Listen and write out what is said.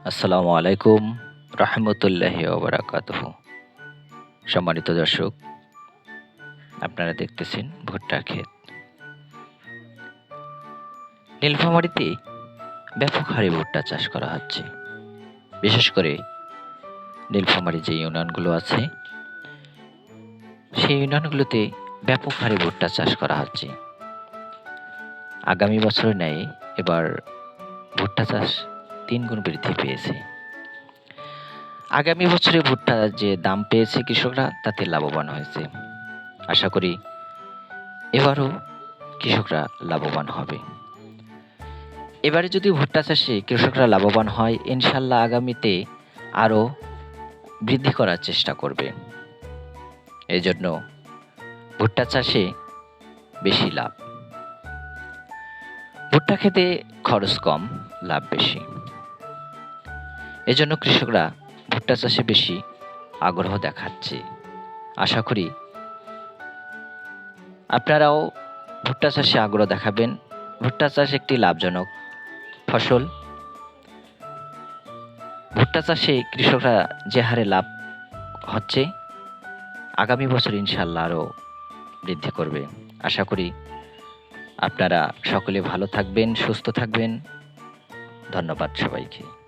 আসসালামু আলাইকুম রহমতুল্লাহি ওয়া বারাকাতুহু। সম্মানিত দর্শক, আপনারা দেখতেছেন ভুট্টার ক্ষেত। নীলফামারীতে ব্যাপক হারে ভুট্টা চাষ করা হচ্ছে। বিশেষ করে নীলফামারী যে ইউনিয়নগুলো আছে, সেই ইউনিয়নগুলোতে ব্যাপক হারে ভুট্টা চাষ করা হচ্ছে। আগামী বছরের ন্যায় এবার ভুট্টা চাষ ৩ গুণ বৃদ্ধি পেয়েছে। আগামী বছরে ভুট্টা যে দাম পেয়েছে কৃষকরা, তাতে লাভবান হয়েছে। আশা করি এবারও কৃষকরা লাভবান হবে। এবারে যদি ভুট্টা চাষে কৃষকরা লাভবান হয়, ইনশাল্লাহ আগামীতে আরও বৃদ্ধি করার চেষ্টা করবে। এজন্য ভুট্টা চাষে বেশি লাভ। ভুট্টা খেতে খরচ কম, লাভ বেশি। এজন্য কৃষকরা ভুট্টা চাষে বেশি আগ্রহ দেখাচ্ছে। আশা করি আপনারাও ভুট্টা চাষে আগ্রহ দেখাবেন। ভুট্টা চাষ একটি লাভজনক ফসল। ভুট্টা চাষে কৃষকরা যে হারে লাভ হচ্ছে, আগামী বছর ইনশাল্লাহ আরও বৃদ্ধি করবে। আশা করি আপনারা সকলে ভালো থাকবেন, সুস্থ থাকবেন। ধন্যবাদ সবাইকে।